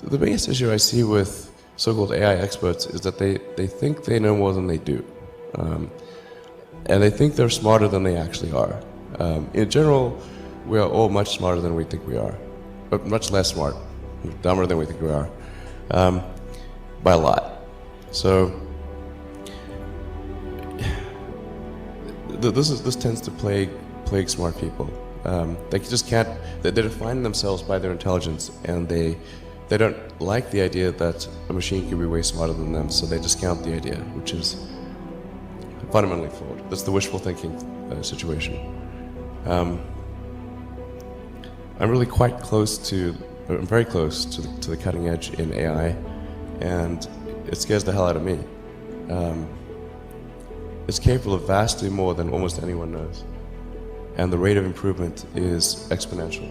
The biggest issue I see with so-called AI experts is that they think they know more than they do. And they think they're smarter than they actually are. In general, we are all much smarter than we think we are, but much less smart, dumber than we think we are, by a lot. So this tends to plague smart people. They just can't. They define themselves by their intelligence, and they don't like the idea that a machine can be way smarter than them, so they discount the idea, which is fundamentally flawed. That's the wishful thinking situation. I'm really quite close to, I'm very close to the cutting edge in AI, and it scares the hell out of me. It's capable of vastly more than almost anyone knows, and the rate of improvement is exponential.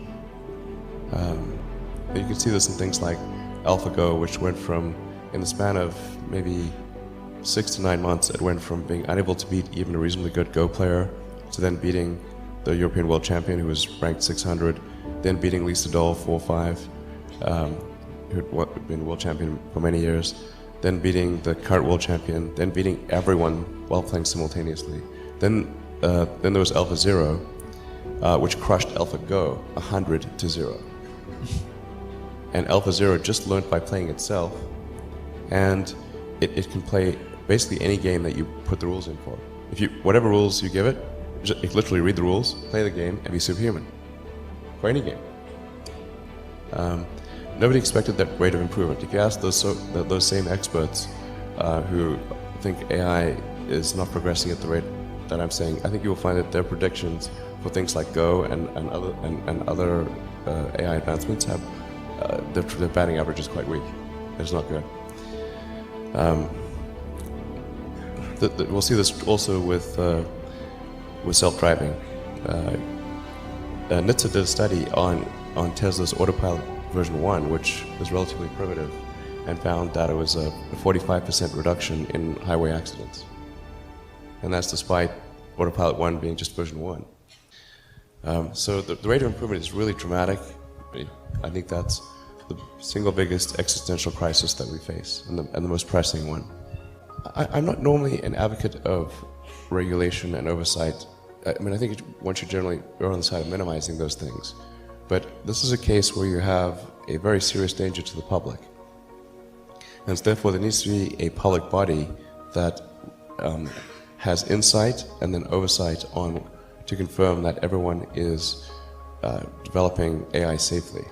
You can see this in things like AlphaGo, which went from, in the span of maybe 6 to 9 months, it went from being unable to beat even a reasonably good Go player to then beating the European world champion, who was ranked 600, then beating Lisa Doll 4-5, who had been world champion for many years, then beating the current world champion, then beating everyone while playing simultaneously. Then there was AlphaZero, which crushed AlphaGo 100-0. And AlphaZero just learned by playing itself, and it can play basically any game that you put the rules in for. Whatever rules you give it, just literally read the rules, play the game, and be superhuman for any game. Nobody expected that rate of improvement. If you ask those same experts who think AI is not progressing at the rate that I'm saying, I think you will find that their predictions for things like Go and other AI advancements have their batting average is quite weak. It's not good. We'll see this also with self-driving. NHTSA did a study on Tesla's Autopilot version 1, which is relatively primitive, and found that it was a 45% reduction in highway accidents. And that's despite Autopilot 1 being just version 1. So the rate of improvement is really dramatic. I think that's the single biggest existential crisis that we face, and the most pressing one. I'm not normally an advocate of regulation and oversight. I mean, I think one should generally err on the side of minimizing those things. But this is a case where you have a very serious danger to the public. And therefore there needs to be a public body that has insight and then oversight to confirm that everyone is developing AI safely.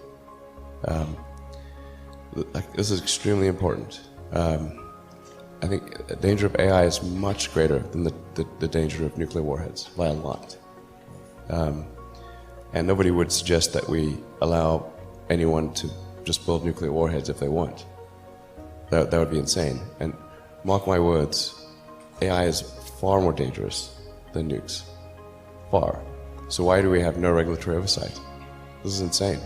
This is extremely important. I think the danger of AI is much greater than the danger of nuclear warheads by a lot. And nobody would suggest that we allow anyone to just build nuclear warheads if they want. That would be insane. And mark my words, AI is far more dangerous than nukes. Far. So why do we have no regulatory oversight? This is insane.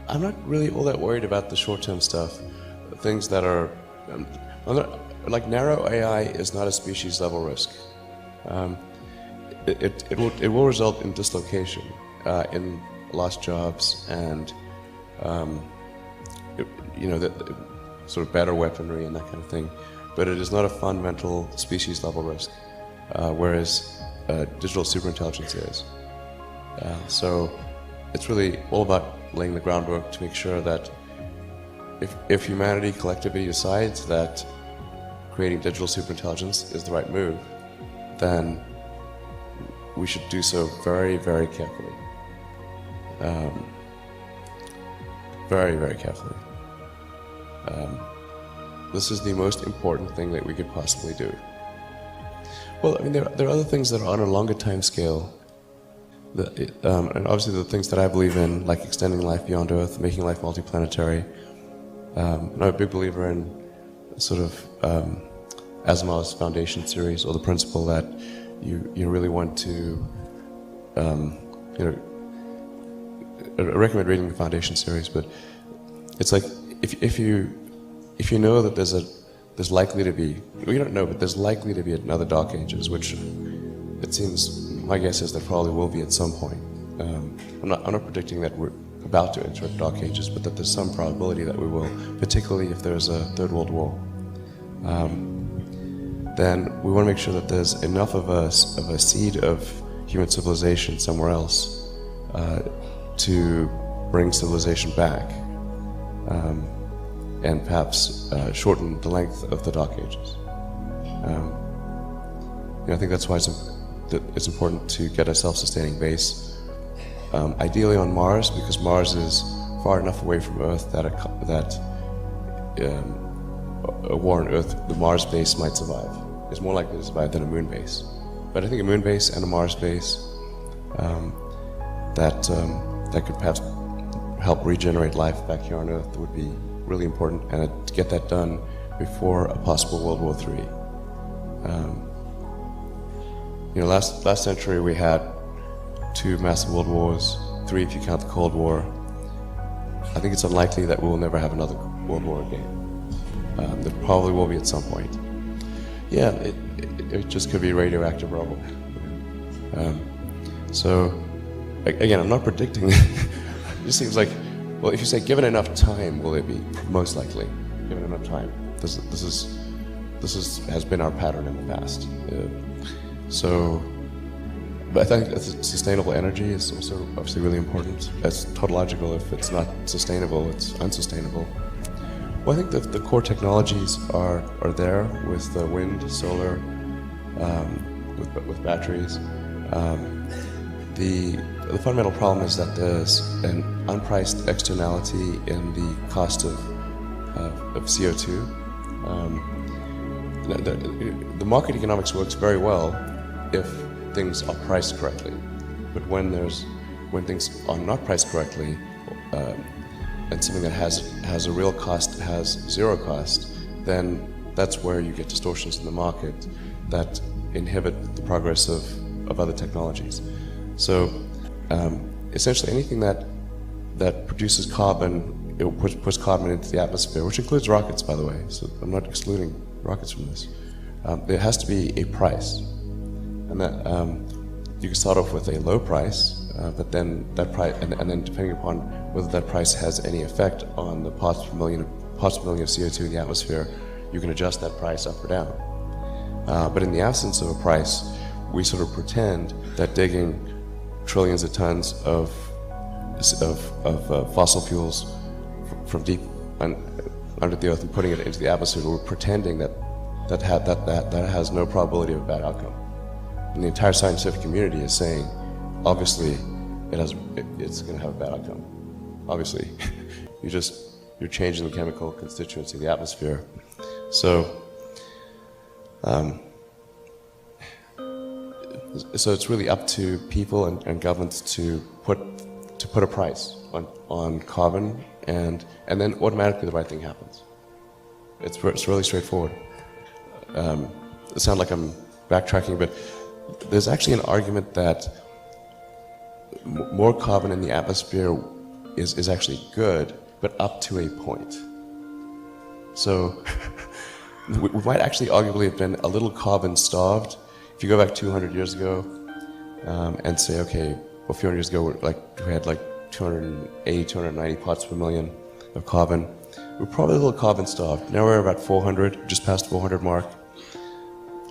I'm not really all that worried about the short-term stuff. Things that are... like narrow AI is not a species-level risk. It will result in dislocation, in lost jobs, and sort of better weaponry and that kind of thing. But it is not a fundamental species-level risk, whereas digital superintelligence is. So it's really all about laying the groundwork to make sure that if humanity collectively decides that creating digital superintelligence is the right move, then we should do so very, very carefully. Very, very carefully. This is the most important thing that we could possibly do. Well, I mean, there are other things that are on a longer time scale, and obviously the things that I believe in, like extending life beyond Earth, making life multiplanetary. I'm a big believer in sort of Asimov's Foundation series, or the principle that you really want to, I recommend reading the Foundation series, but it's like if you know that there's likely to be, we don't know, but there's likely to be another Dark Ages, which it seems, my guess is there probably will be at some point. I'm not predicting that about to enter the dark ages, but that there's some probability that we will, particularly if there's a third world war. Then we want to make sure that there's enough of a seed of human civilization somewhere else to bring civilization back, and perhaps shorten the length of the dark ages. I think that's why it's important to get a self-sustaining base, ideally on Mars, because Mars is far enough away from Earth that a war on Earth, the Mars base might survive. It's more likely to survive than a moon base. But I think a moon base and a Mars base that could perhaps help regenerate life back here on Earth would be really important, and to get that done before a possible World War III. Last century we had 2 massive world wars, 3 if you count the Cold War. I think it's unlikely that we will never have another world war again. There probably will be at some point. Yeah, it just could be radioactive rubble. So, again, I'm not predicting. It just seems like, well, if you say given enough time, will it be? Most likely, given enough time. This has been our pattern in the past. But I think that sustainable energy is also obviously really important. It's tautological. If it's not sustainable, it's unsustainable. Well, I think that the core technologies are there with the wind, solar, with batteries. The fundamental problem is that there's an unpriced externality in the cost of CO2. The market economics works very well if things are priced correctly, but when things are not priced correctly, and something that has a real cost has zero cost, then that's where you get distortions in the market that inhibit the progress of other technologies. So essentially anything that produces carbon, it puts carbon into the atmosphere, which includes rockets, by the way, so I'm not excluding rockets from this. There has to be a price, and that you can start off with a low price, but then that price, and then depending upon whether that price has any effect on the parts per million of CO2 in the atmosphere, you can adjust that price up or down. But in the absence of a price, we sort of pretend that digging trillions of tons of fossil fuels from deep under the earth and putting it into the atmosphere, we're pretending that has no probability of a bad outcome. And the entire scientific community is saying, obviously, it's going to have a bad outcome. Obviously, you're changing the chemical constituents of the atmosphere. So it's really up to people and governments to put a price on carbon, and then automatically the right thing happens. It's really straightforward. It sounds like I'm backtracking, but there's actually an argument that more carbon in the atmosphere is actually good, but up to a point. So we might actually arguably have been a little carbon starved. If you go back 200 years ago and say, okay, well, a few hundred years ago we had 280, 290 parts per million of carbon. We're probably a little carbon starved. Now we're about 400, just past 400 mark.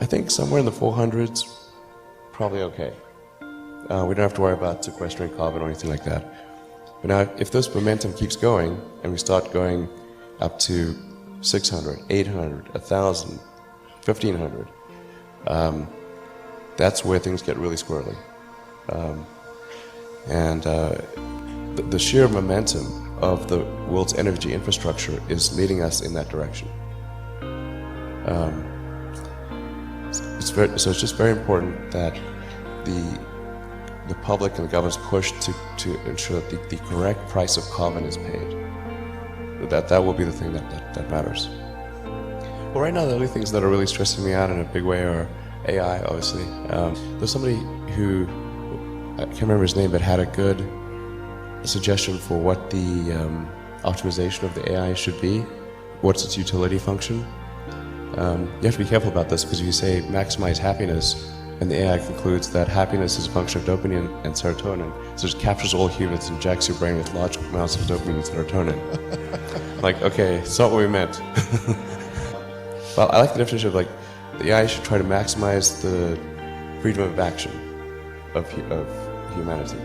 I think somewhere in the 400s, probably okay. We don't have to worry about sequestering carbon or anything like that. But now, if this momentum keeps going, and we start going up to 600, 800, 1,000, 1,500, that's where things get really squirrely. The sheer momentum of the world's energy infrastructure is leading us in that direction. So it's just very important that the public and the governments push to ensure that the correct price of carbon is paid. That will be the thing that matters. Well, right now the only things that are really stressing me out in a big way are AI, obviously. There's somebody who, I can't remember his name, but had a good suggestion for what the optimization of the AI should be. What's its utility function? You have to be careful about this, because if you say maximize happiness, And the AI concludes that happiness is a function of dopamine and serotonin, so it captures all humans and injects your brain with large amounts of dopamine and serotonin. Like, okay, it's not what we meant. Well, I like the definition of, like, the AI should try to maximize the freedom of action of humanity.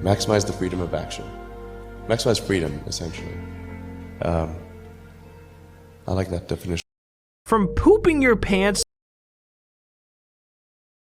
Maximize the freedom of action. Maximize freedom, essentially. I like that definition. From pooping your pants